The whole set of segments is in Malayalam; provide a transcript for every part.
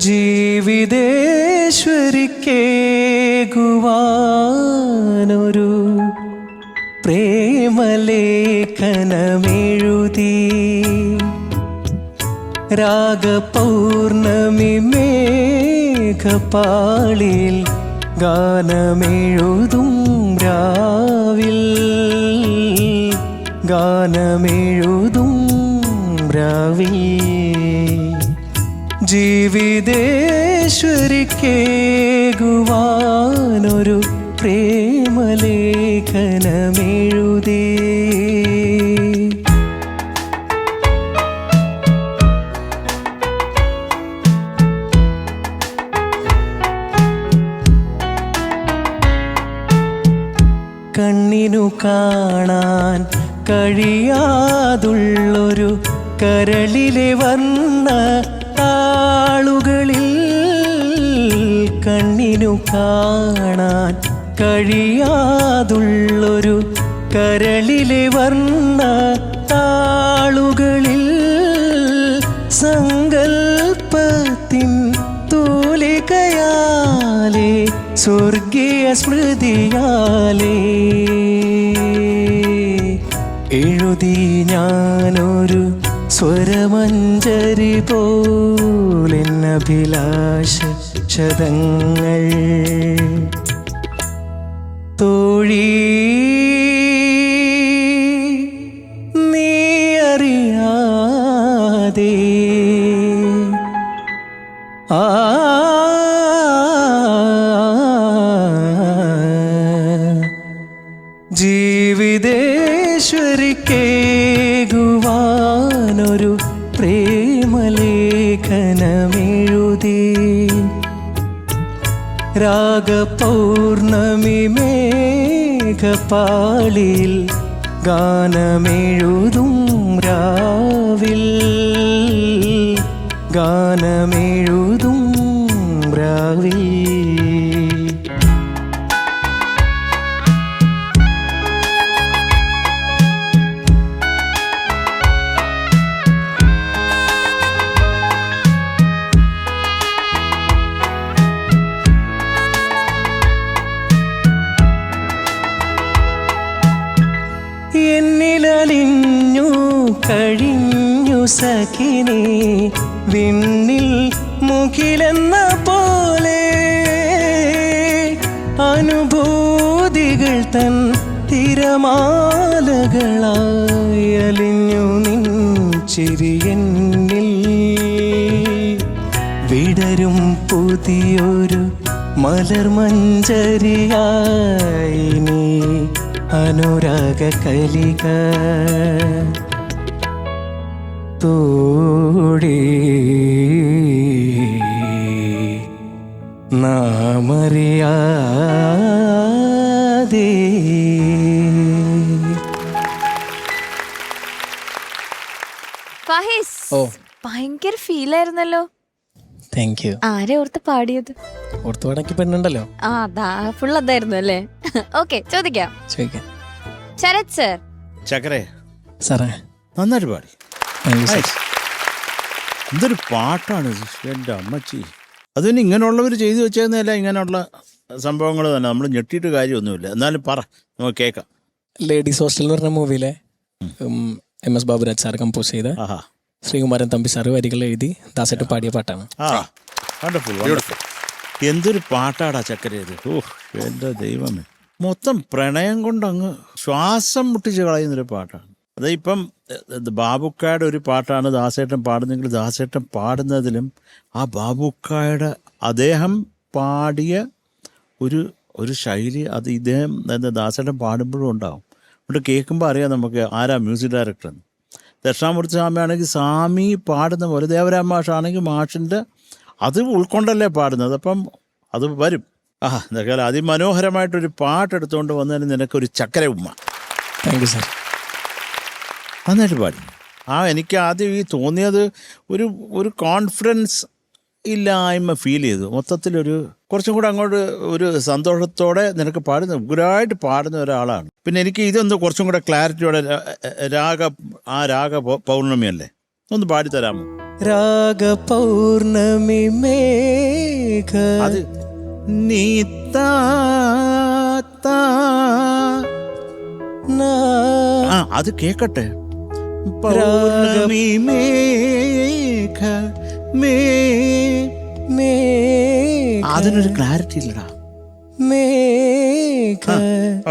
ജീവിതേശ്വരിക്കേകുവാനൊരു പ്രേമലേഖനമെഴുതി രാഗപൗർണമി മേഘപാളിൽ ഗാനമെഴുതും രാവിൽ ഗാനമെഴുതും രാവിൽ ജീവിതേശ്വരിക്കേകുവാനൊരു പ്രേമലേഖനമെഴുതി കണ്ണിനു കാണാൻ കഴിയാതുള്ളൊരു കരളിലെ വർണ്ണ താളുകളിൽ കണ്ണിനു കാണാൻ കഴിയാതുള്ളൊരു കരളിലെ വർണ്ണ താളുകളിൽ സങ്കൽപ്പത്തിൻ തൂലികയാലേ സ്വർഗീയ സ്മൃതിയാലേ എഴുതി ഞാനൊരു സ്വരമഞ്ജരി പോലെന്നഭിലാഷ ശതങ്ങൾ തോഴി നീ അറിയാതെ ജീവിതേശ്വരിക്കേകുവാനൊരു പ്രേമലേഖനമെഴുതി രാഗപൗർണമി മേഘപാളിൽ ഗാനമെഴുതും രാവിൽ ഗാനമെഴുതും രാവിൽ എന്നിലലിഞ്ഞു കഴിഞ്ഞു സഖിനി വിണ്ണിൽ മുകിലെന്ന പോലെ അനുഭൂതികൾ തൻ തിരമാലകളായി അലിഞ്ഞു നിൻ ചിരിയെന്നിൽ വിടരും പുതിയൊരു മലർമഞ്ചരിയായി നീ അനുരാഗ കലിക തോടി നാമറിയാതെ ഫാഹിസ്, ഭയങ്കര ഫീലായിരുന്നല്ലോ. Thank you. ആരെ ഓർത്ത് പാടിയത്? ഓർത്ത് പാടാക്കി പെണ്ണുണ്ടല്ലോ. ഫുൾ അതായിരുന്നു അല്ലേ? ഓക്കെ, ചോദിക്കാം. ശരത് സർ. ചക്കരേ സാറേ, നന്നായിട്ട് പാടി. Thank U. എന്തൊരു പാട്ടാണ് എൻ്റെ അമ്മച്ചി. അതിന് ഇങ്ങനെയുള്ളവർ ചെയ്തു വെച്ചതെന്നല്ല, ഇങ്ങനെയുള്ള സംഭവങ്ങൾ തന്നെ നമ്മൾ ഞെട്ടിയിട്ട് കാര്യമൊന്നുമില്ല. എന്നാലും പറ, നമുക്ക് കേൾക്കാം. ലേഡീസ് ഹോസ്റ്റൽ എന്ന് പറഞ്ഞ മൂവിയിലെ MS ബാബുരാജ് സാർ കമ്പോസ് ചെയ്ത ശ്രീകുമാരൻ തമ്പി സാറ് വരികൾ എഴുതി ദാസേട്ട് പാടിയ പാട്ടാണ്. Wonderful wonderful. എന്തൊരു പാട്ടാടാ ചക്കരയത്. എൻ്റെ ദൈവമേ, മൊത്തം പ്രണയം കൊണ്ടങ്ങ് ശ്വാസം മുട്ടിച്ച് കളയുന്നൊരു പാട്ടാണ്. അത് ഇപ്പം ബാബുക്കായുടെ ഒരു പാട്ടാണ് ദാസേട്ടൻ പാടുന്നെങ്കിൽ ദാസേട്ടൻ പാടുന്നതിലും ആ ബാബുക്കായുടെ അദ്ദേഹം പാടിയ ഒരു ശൈലി അത് ഇദ്ദേഹം ദാസേട്ടൻ പാടുമ്പോഴും ഉണ്ടാവും. അതുകൊണ്ട് കേൾക്കുമ്പോൾ അറിയാം നമുക്ക് ആരാ മ്യൂസിക് ഡയറക്ടർ എന്ന്. ദക്ഷിണാമൂർത്തി സ്വാമി ആണെങ്കിൽ സ്വാമി പാടുന്ന പോലെ, ദേവരാം മാഷാണെങ്കിൽ മാഷിൻ്റെ അത് ഉൾക്കൊണ്ടല്ലേ പാടുന്നത്. അപ്പം അത് വരും. എന്തായാലും അതിമനോഹരമായിട്ടൊരു പാട്ടെടുത്തുകൊണ്ട് വന്നതിന് നിനക്കൊരു ചക്കര ഉമ്മ. Thank you sir. നന്നായിട്ട് പാടി. എനിക്ക് ആദ്യം ഈ തോന്നിയത് ഒരു കോൺഫിഡൻസ് ഇല്ലായ്മ ഫീൽ ചെയ്തു. മൊത്തത്തിലൊരു കുറച്ചും കൂടെ അങ്ങോട്ട് ഒരു സന്തോഷത്തോടെ നിനക്ക് പാടുന്ന ഉഗ്രായിട്ട് പാടുന്ന ഒരാളാണ്. പിന്നെ എനിക്ക് ഇതൊന്ന് കുറച്ചും കൂടെ ക്ലാരിറ്റിയോടെ രാഗ പൗർണമിയല്ലേ, ഒന്ന് പാടിത്തരാമോ? രാഗപൗർണമി മേഘ അത് നീത്താ അത് കേക്കട്ടെ. പൗർണമി മേഘ അതിനൊരു ക്ലാരിറ്റി ഇല്ലടാ. മേഘ.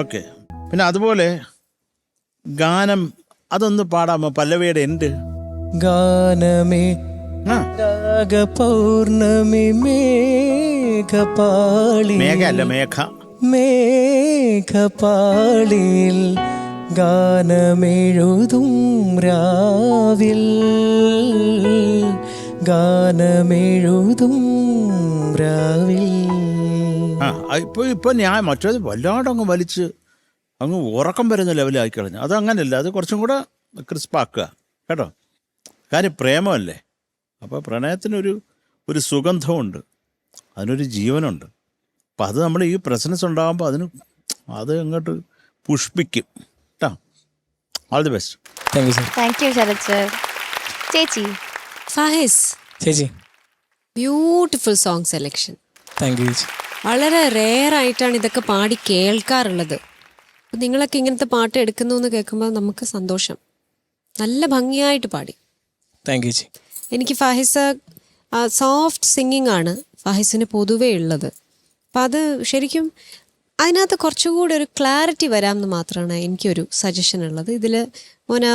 ഓക്കെ, പിന്നെ അതുപോലെ ഗാനം അതൊന്ന് പാടാമോ? പല്ലവിയുടെ എൻഡ് ഗാനമേ രാഗപൗർണമി മേഘപാളി. മേഘ അല്ല, മേഘ. മേഘപാളിയിൽ ഗാനമെഴുതും രാവിൽ, ഗാനമെഴുതും രാവിൽ. ഇപ്പൊ ഞാൻ മറ്റേത് വല്ലാണ്ടങ്ങ് വലിച്ച് അങ്ങ് ഉറക്കം വരുന്ന ലെവലാക്കി കളഞ്ഞു. അത് അങ്ങനെയല്ല, അത് കുറച്ചും കൂടെ ക്രിസ്പാക്കുക കേട്ടോ. കാര്യം പ്രേമമല്ലേ, അപ്പോൾ പ്രണയത്തിനൊരു സുഗന്ധമുണ്ട്, അതിനൊരു ജീവനുണ്ട്. അപ്പം അത് നമ്മൾ ഈ പ്രസൻസ് ഉണ്ടാകുമ്പോൾ അത് അങ്ങോട്ട് പുഷ്പിക്കും കേട്ടോ. All the best. Thank you sir. Thank you Sarath sir. Chechi Fahis, chechi beautiful song selection. Thank you chechi. വളരെ റെയർ ആയിട്ടാണ് ഇതൊക്കെ പാടി കേൾക്കാറുള്ളത്. നിങ്ങളൊക്കെ ഇങ്ങനത്തെ പാട്ട് എടുക്കുന്നു എന്ന് കേൾക്കുമ്പോൾ നമുക്ക് സന്തോഷം. നല്ല ഭംഗിയായിട്ട് പാടി. താങ്ക് യു ചേച്ചി. എനിക്ക് ഫാഹിസ് സോഫ്റ്റ് സിംഗിങ് ആണ് ഫാഹിസിന് പൊതുവേ ഉള്ളത്. അപ്പം അത് ശരിക്കും അതിനകത്ത് കുറച്ചുകൂടി ഒരു ക്ലാരിറ്റി വരാമെന്ന് മാത്രമാണ് എനിക്കൊരു സജഷൻ ഉള്ളത്. ഇതിൽ മോന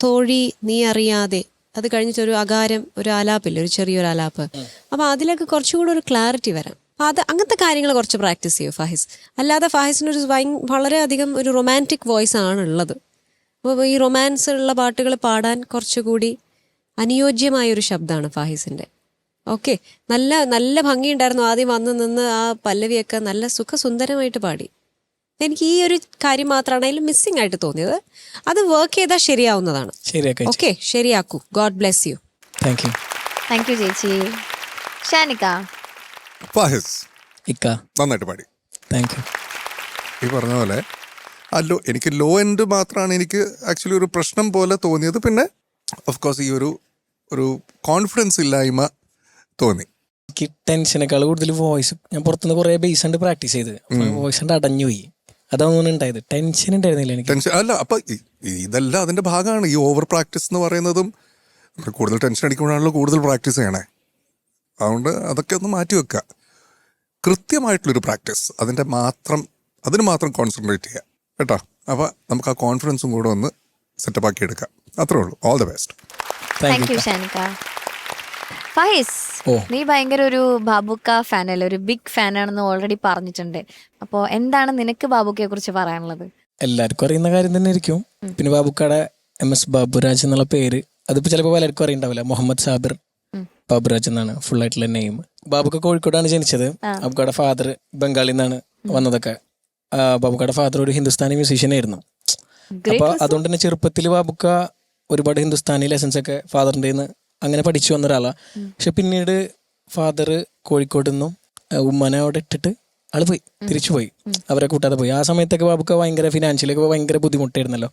തോഴി നീ അറിയാതെ, അത് കഴിഞ്ഞിട്ടൊരു അകാരം, ഒരു ആലാപ്പില്ല, ഒരു ചെറിയൊരു ആലാപ്പ്. അപ്പോൾ അതിലൊക്കെ കുറച്ചുകൂടി ഒരു ക്ലാരിറ്റി വരാം. അത് അങ്ങനത്തെ കാര്യങ്ങൾ കുറച്ച് പ്രാക്ടീസ് ചെയ്യും ഫാഹിസ്. അല്ലാതെ ഫാഹിസിനൊരു വളരെയധികം ഒരു റൊമാൻറ്റിക് വോയിസ് ആണ് ഉള്ളത്. അപ്പോൾ ഈ റൊമാൻസ് ഉള്ള പാട്ടുകൾ പാടാൻ കുറച്ചുകൂടി അനുയോജ്യമായൊരു ശബ്ദമാണ് ഫാഹിസിൻ്റെ. ഓക്കെ, നല്ല നല്ല ഭംഗിയുണ്ടായിരുന്നു. ആദ്യം വന്ന് നിന്ന് ആ പല്ലവിയൊക്കെ നല്ല സുഖസുന്ദരമായിട്ട് പാടി. എനിക്ക് ഈ ഒരു കാര്യം മാത്രമാണ് അതിൽ മിസ്സിംഗ് ആയിട്ട് തോന്നിയത്. അത് വർക്ക് ചെയ്താൽ ശരിയാവുന്നതാണ്. ഓക്കെ, ശരിയാക്കൂ. God bless you. Thank you. Thank you ചേച്ചി. ഷാനിക്ക. ഫാഹിസ് ഇക്ക നന്നായിട്ട് പാടി. Thank you. ഈ പറഞ്ഞ പോലെ എനിക്ക് ലോ എൻഡ് മാത്രമാണ് എനിക്ക് ആക്ച്വലി ഒരു പ്രശ്നം പോലെ തോന്നിയത്. പിന്നെ ഓഫ് കോഴ്സ് ഈ ഒരു കോൺഫിഡൻസ് ഇല്ലായ്മ തോന്നി. എനിക്ക് ടെൻഷനേക്കാൾ കൂടുതൽ വോയിസ്, ഞാൻ പുറത്തുനിന്ന് കുറേ ബേസ് ഉണ്ട് പ്രാക്ടീസ് ചെയ്ത്, വോയിസ് ഉണ്ട് അടഞ്ഞു പോയി. അതൊന്നും ഉണ്ടായത്, ടെൻഷൻ ഉണ്ടായിരുന്നില്ല എനിക്ക്. ടെൻഷൻ അല്ല, അപ്പൊ ഇതെല്ലാം അതിന്റെ ഭാഗമാണ്. ഈ ഓവർ പ്രാക്ടീസ് എന്ന് പറയുന്നതും കൂടുതൽ ടെൻഷൻ അടിക്കുമ്പോഴാണല്ലോ കൂടുതൽ പ്രാക്ടീസ് ചെയ്യണേ. അതുകൊണ്ട് അതൊക്കെ ഒന്ന് മാറ്റി വെക്കുക. കൃത്യമായിട്ടുള്ളൊരു പ്രാക്ടീസ്, അതിന് മാത്രം കോൺസെൻട്രേറ്റ് ചെയ്യുക കേട്ടോ. അപ്പോൾ നമുക്ക് ആ കോൺഫിഡൻസും കൂടെ ഒന്ന് സെറ്റപ്പ് ആക്കി എടുക്കാം. അത്രേ ഉള്ളൂ. All the best. Thank you Shanikka. Fahis, നീ ഭയങ്കര ഒരു ബാബുക്ക ഫാനല്ലേ, ഒരു ബിഗ് ഫാനാണെന്ന് ഓൾറെഡി പറഞ്ഞിട്ടുണ്ട്. അപ്പോൾ എന്താണ് നിനക്ക് ബാബുക്കയെ കുറിച്ച് പറയാനുള്ളത്? എല്ലാവർക്കും അറിയുന്ന കാര്യം തന്നെ ആയിരിക്കും. പിന്നെ ബാബുക്കയുടെ MS ബാബുരാജ് എന്നുള്ള പേര് അതിപ്പോൾ ചിലപ്പോൾ പലർക്കും അറിയണ്ടാവില്ല. മുഹമ്മദ് സാബിർ ബാബുരാജ് എന്നാണ് ഫുൾ ആയിട്ടുള്ള നെയിം. ബാബുക്ക കോഴിക്കോടാണ് ജനിച്ചത്. ബാബുക്കയുടെ ഫാദർ ബംഗാളിൽ നിന്നാണ് വന്നതൊക്കെ. ബാബുക്കയുടെ ഫാദർ ഒരു ഹിന്ദുസ്ഥാനി മ്യൂസീഷ്യൻ ആയിരുന്നു. അപ്പൊ അതുകൊണ്ട് തന്നെ ചെറുപ്പത്തിൽ ബാബുക്ക ഒരുപാട് ഹിന്ദുസ്ഥാനി ലെസൺസ് ഒക്കെ ഫാദറിൻ്റെ നിന്ന് അങ്ങനെ പഠിച്ചു വന്ന ഒരാളാണ്. പക്ഷെ പിന്നീട് ഫാദർ കോഴിക്കോട് നിന്നും ഉമ്മനെ അവിടെ ഇട്ടിട്ട് ആള് പോയി, തിരിച്ചു പോയി, അവരെ കൂട്ടാതെ പോയി. ആ സമയത്തൊക്കെ ബാബുക്ക ഭയങ്കര ഫിനാൻഷ്യലൊക്കെ ഭയങ്കര ബുദ്ധിമുട്ടായിരുന്നല്ലോ.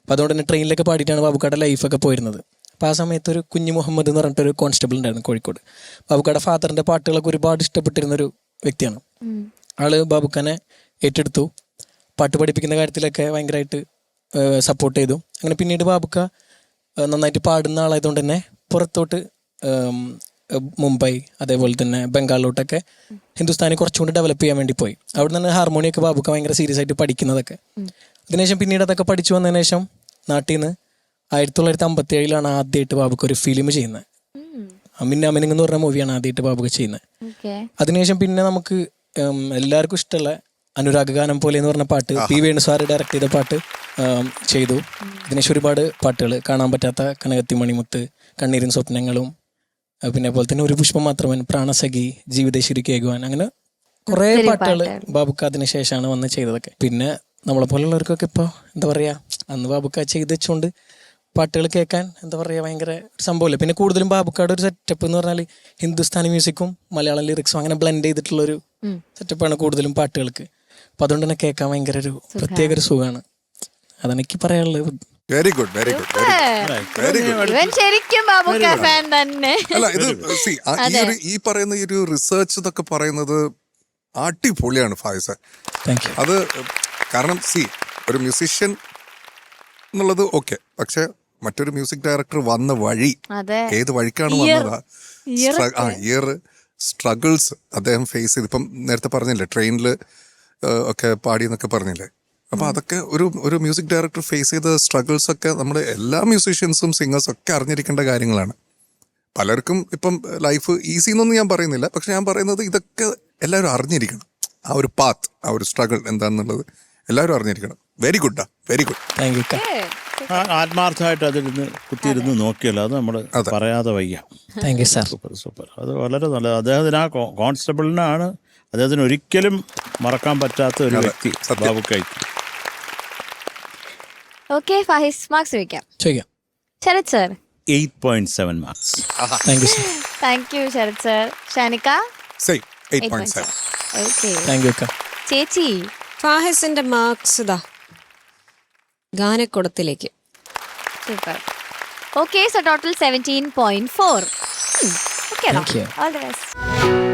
അപ്പൊ അതുകൊണ്ട് തന്നെ ട്രെയിനിലൊക്കെ പാടിയിട്ടാണ് ബാബുക്കയുടെ ലൈഫൊക്കെ പോയിരുന്നത്. അപ്പൊ ആ സമയത്ത് ഒരു കുഞ്ഞു മുഹമ്മദ് എന്ന് പറഞ്ഞിട്ടൊരു കോൺസ്റ്റബിൾ ഉണ്ടായിരുന്നു കോഴിക്കോട്. ബാബുക്കയുടെ ഫാദറിന്റെ പാട്ടുകളൊക്കെ ഒരുപാട് ഇഷ്ടപ്പെട്ടിരുന്നൊരു വ്യക്തിയാണ്. ആള് ബാബുക്കനെ ഏറ്റെടുത്തു. പാട്ട് പഠിപ്പിക്കുന്ന കാര്യത്തിലൊക്കെ ഭയങ്കരമായിട്ട് സപ്പോർട്ട് ചെയ്തു. അങ്ങനെ പിന്നീട് ബാബുക്ക നന്നായിട്ട് പാടുന്ന ആളായതുകൊണ്ട് തന്നെ പുറത്തോട്ട് മുംബൈ അതേപോലെ തന്നെ ബംഗാളിലോട്ടൊക്കെ ഹിന്ദുസ്ഥാനി കുറച്ചുകൂടി ഡെവലപ്പ് ചെയ്യാൻ വേണ്ടി പോയി. അവിടെ നിന്ന് ഹാർമോണിയൊക്കെ ബാബുക്ക ഭയങ്കര സീരിയസ് ആയിട്ട് പഠിക്കുന്നതൊക്കെ. അതിനുശേഷം പിന്നീട് അതൊക്കെ പഠിച്ചു വന്നതിന് ശേഷം നാട്ടിൽ നിന്ന് 1957 ആദ്യമായിട്ട് ബാബുക്ക ഒരു ഫിലിം ചെയ്യുന്നത്. മിന്നാമിനിങ് എന്ന് പറഞ്ഞ മൂവിയാണ് ആദ്യമായിട്ട് ബാബുക്ക ചെയ്യുന്നത്. അതിനുശേഷം പിന്നെ നമുക്ക് എല്ലാവർക്കും ഇഷ്ടമുള്ള അനുരാഗ് ഗാനം പോലെ എന്ന് പറഞ്ഞ പാട്ട് പി വേണു സാർ ഡയറക്ട് ചെയ്ത പാട്ട് ചെയ്തു. ഇതിനുശേഷം ഒരുപാട് പാട്ടുകൾ, കാണാൻ പറ്റാത്ത കനകത്തി മണിമുത്ത്, കണ്ണീരും സ്വപ്നങ്ങളും, പിന്നെ പോലെ തന്നെ ഒരു പുഷ്പം മാത്രമൻ, പ്രാണസഖി, ജീവിതേശ്വരി കേകുവാൻ, അങ്ങനെ കുറേ പാട്ടുകൾ ബാബുക്ക അതിന് ശേഷമാണ് വന്ന് ചെയ്തതൊക്കെ. പിന്നെ നമ്മളെ പോലുള്ളവർക്കൊക്കെ ഇപ്പോൾ എന്താ പറയുക, അന്ന് ബാബുക്ക ചെയ്ത് വെച്ചുകൊണ്ട് പാട്ടുകൾ കേൾക്കാൻ എന്താ പറയുക ഭയങ്കര സംഭവമില്ല. പിന്നെ കൂടുതലും ബാബുക്കയുടെ ഒരു സെറ്റപ്പ് എന്ന് പറഞ്ഞാൽ ഹിന്ദുസ്ഥാനി മ്യൂസിക്കും മലയാളം ലിറിക്സും അങ്ങനെ ബ്ലെൻഡ് ചെയ്തിട്ടുള്ളൊരു സെറ്റപ്പാണ് കൂടുതലും പാട്ടുകൾക്ക്. അപ്പം അതുകൊണ്ട് തന്നെ കേൾക്കാൻ ഭയങ്കര ഒരു പ്രത്യേക ഒരു സുഖമാണ്. അതെനിക്ക് പറയാനുള്ളത്. Very good very good very good. ഇവൻ ശരിക്കും ബാബുക്ക ഫാൻ തന്നെ. അല്ല ഇത് സി ഈ പറയുന്ന ഈ ഒരു റിസർച്ച് എന്നൊക്കെ പറയുന്നത് അടിപൊളിയാണ് ഫായിസ്. Thank you. അത് കാരണം സി ഒരു മ്യൂസിഷ്യൻ എന്നുള്ളത് ഓക്കെ, പക്ഷെ മറ്റൊരു മ്യൂസിക് ഡയറക്ടർ വന്ന വഴി, അതെ, ഏത് വഴിക്കാണ് വന്നത്, ഇയർ സ്ട്രഗിൾസ് അദ്ദേഹം ഫേസ് ചെയ്ത്. ഇപ്പം നേരത്തെ പറഞ്ഞില്ലേ ട്രെയിനിൽ ഒക്കെ പാടി എന്നൊക്കെ പറഞ്ഞില്ലേ, അപ്പൊ അതൊക്കെ ഒരു മ്യൂസിക് ഡയറക്ടർ ഫേസ് ചെയ്ത സ്ട്രഗിൾസ് ഒക്കെ നമ്മുടെ എല്ലാ മ്യൂസീഷ്യൻസും സിംഗേഴ്സും ഒക്കെ അറിഞ്ഞിരിക്കേണ്ട കാര്യങ്ങളാണ്. പലർക്കും ഇപ്പം ലൈഫ് ഈസി എന്നൊന്നും ഞാൻ പറയുന്നില്ല, പക്ഷെ ഞാൻ പറയുന്നത് ഇതൊക്കെ എല്ലാവരും അറിഞ്ഞിരിക്കണം. ആ ഒരു പാത്ത്, ആ ഒരു സ്ട്രഗിൾ എന്താണെന്നുള്ളത് എല്ലാവരും അറിഞ്ഞിരിക്കണം. വെരി ഗുഡാ, വെരി ഗുഡ്. Thank you. ആത്മാർത്ഥമായിട്ട് അതിരുന്ന് കുത്തിയിരുന്ന് നോക്കിയല്ലോ, അത് നമ്മൾ പറയാതെ വയ്യ. Thank you sir. Super super. അത് വളരെ നല്ലത്. അദ്ദേഹത്തിന് ആ കോൺസ്റ്റബിളിനാണ് അദ്ദേഹത്തിന് ഒരിക്കലും മറക്കാൻ പറ്റാത്ത ഒരു വ്യക്തി ബാബുക്കായി. ഓക്കെ ഫാഹിസ്, മാർക്സ് ചോദിക്കാം. ചോദിക്കാം. Sharath sir 8.7 marks. Thank you sir. Thank you Sarath sir. Shanikka 8.7. Okay. Thank you. ചേച്ചി ഫാഹിസിന്റെ മാർക്സ് ഇതാ ഗാനക്കുടത്തിലേക്ക്. Super. Okay, so total 17.4. Okay, Thank you. All the best.